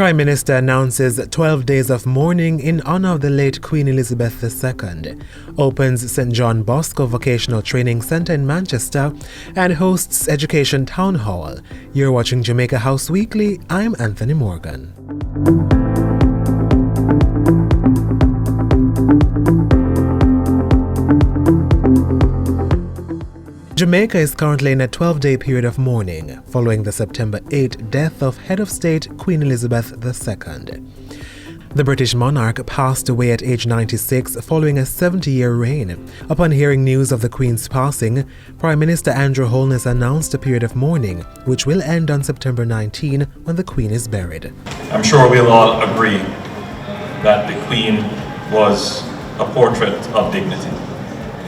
Prime Minister announces 12 days of mourning in honor of the late Queen Elizabeth II, opens St. John Bosco Vocational Training Centre in Manchester, and hosts Education Town Hall. You're watching Jamaica House Weekly. I'm Anthony Morgan. Jamaica is currently in a 12-day period of mourning following the September 8 death of Head of State Queen Elizabeth II. The British monarch passed away at age 96 following a 70-year reign. Upon hearing news of the Queen's passing, Prime Minister Andrew Holness announced a period of mourning, which will end on September 19 when the Queen is buried. I'm sure we'll all agree that the Queen was a portrait of dignity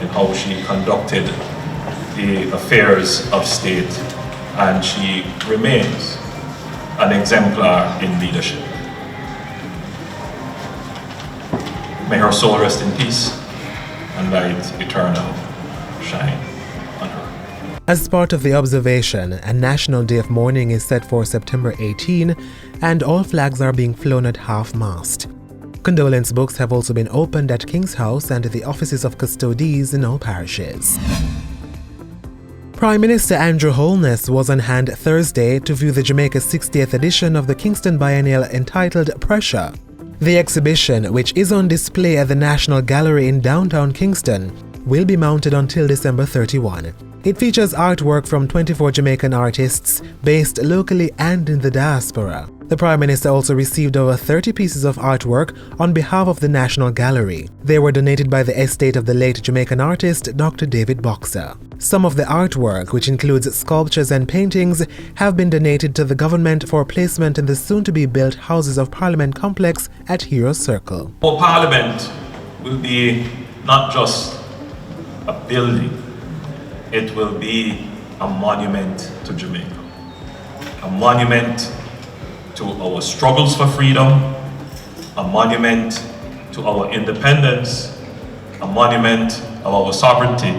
in how she conducted the affairs of state, and she remains an exemplar in leadership. May her soul rest in peace and light eternal shine on her. As part of the observation, a National Day of Mourning is set for September 18, and all flags are being flown at half-mast. Condolence books have also been opened at King's House and the offices of custodies in all parishes. Prime Minister Andrew Holness was on hand Thursday to view the Jamaica 60th edition of the Kingston Biennial entitled Pressure. The exhibition, which is on display at the National Gallery in downtown Kingston, will be mounted until December 31. It features artwork from 24 Jamaican artists based locally and in the diaspora. The Prime Minister also received over 30 pieces of artwork on behalf of the National Gallery. They were donated by the estate of the late Jamaican artist Dr. David Boxer. Some of the artwork, which includes sculptures and paintings, have been donated to the government for placement in the soon-to-be-built Houses of Parliament complex at Hero Circle. Our Parliament will be not just a building, it will be a monument to Jamaica, a monument to our struggles for freedom, a monument to our independence, a monument of our sovereignty,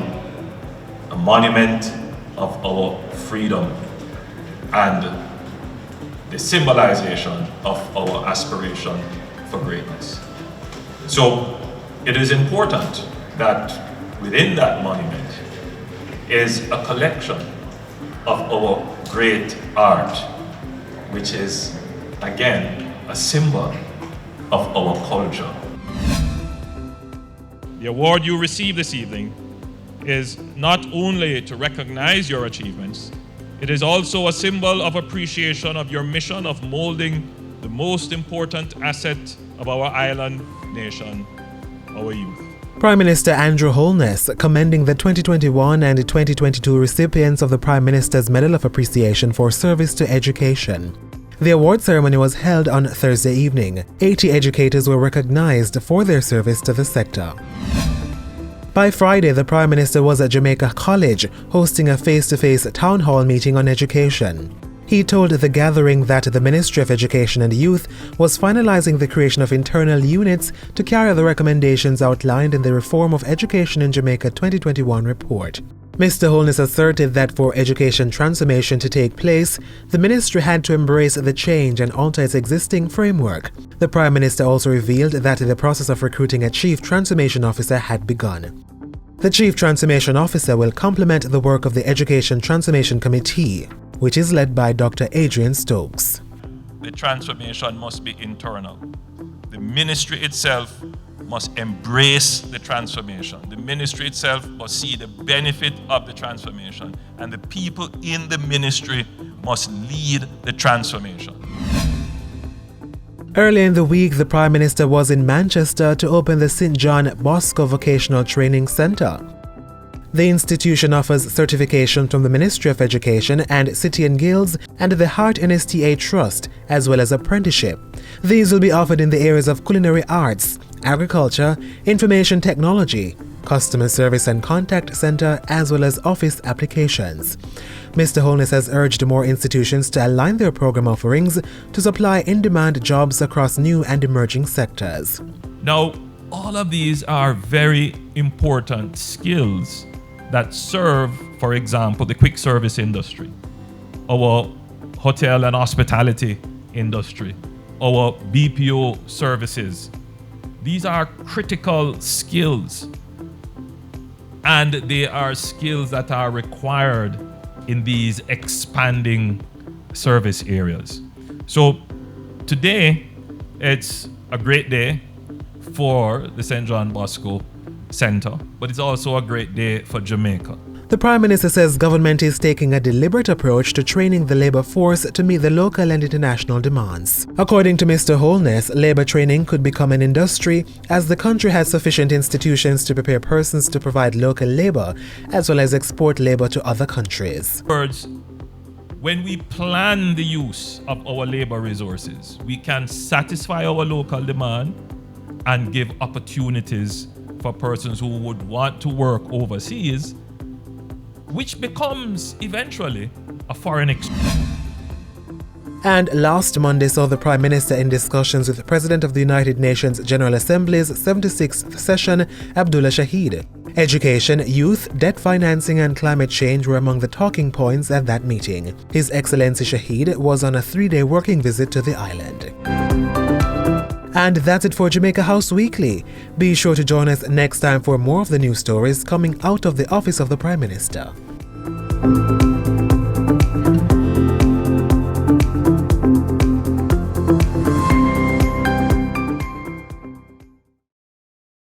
a monument of our freedom, and the symbolization of our aspiration for greatness. So it is important that within that monument is a collection of our great art, which is, again, a symbol of our culture. The award you receive this evening is not only to recognize your achievements, it is also a symbol of appreciation of your mission of molding the most important asset of our island nation, our youth. Prime Minister Andrew Holness commending the 2021 and 2022 recipients of the Prime Minister's Medal of Appreciation for Service to Education. The award ceremony was held on Thursday evening. 80 educators were recognized for their service to the sector. By Friday, the Prime Minister was at Jamaica College hosting a face-to-face town hall meeting on education. He told the gathering that the Ministry of Education and Youth was finalizing the creation of internal units to carry out the recommendations outlined in the Reform of Education in Jamaica 2021 report. Mr. Holness asserted that for education transformation to take place, the ministry had to embrace the change and alter its existing framework. The Prime Minister also revealed that the process of recruiting a Chief Transformation Officer had begun. The Chief Transformation Officer will complement the work of the Education Transformation Committee, which is led by Dr. Adrian Stokes. The transformation must be internal. The ministry itself must embrace the transformation. The ministry itself must see the benefit of the transformation, and the people in the ministry must lead the transformation. Earlier in the week, the Prime Minister was in Manchester to open the St. John Bosco Vocational Training Centre. The institution offers certification from the Ministry of Education and City and Guilds and the Heart NSTA Trust, as well as apprenticeship. These will be offered in the areas of culinary arts, agriculture, information technology, customer service and contact center, as well as office applications. Mr. Holness has urged more institutions to align their program offerings to supply in-demand jobs across new and emerging sectors. Now, all of these are very important skills that serve, for example, the quick service industry, our hotel and hospitality industry, our BPO services. These are critical skills, and they are skills that are required in these expanding service areas. So today, it's a great day for the St. John Bosco Center, but it's also a great day for Jamaica. The Prime Minister says government is taking a deliberate approach to training the labour force to meet the local and international demands. According to Mr. Holness, labour training could become an industry as the country has sufficient institutions to prepare persons to provide local labour as well as export labour to other countries. When we plan the use of our labour resources, we can satisfy our local demand and give opportunities for persons who would want to work overseas, which becomes eventually a foreign exchange. And last Monday saw the Prime Minister in discussions with the President of the United Nations General Assembly's 76th session, Abdullah Shahid. Education, youth, debt financing and climate change were among the talking points at that meeting. His Excellency Shahid was on a 3-day working visit to the island. And that's it for Jamaica House Weekly. Be sure to join us next time for more of the news stories coming out of the office of the Prime Minister.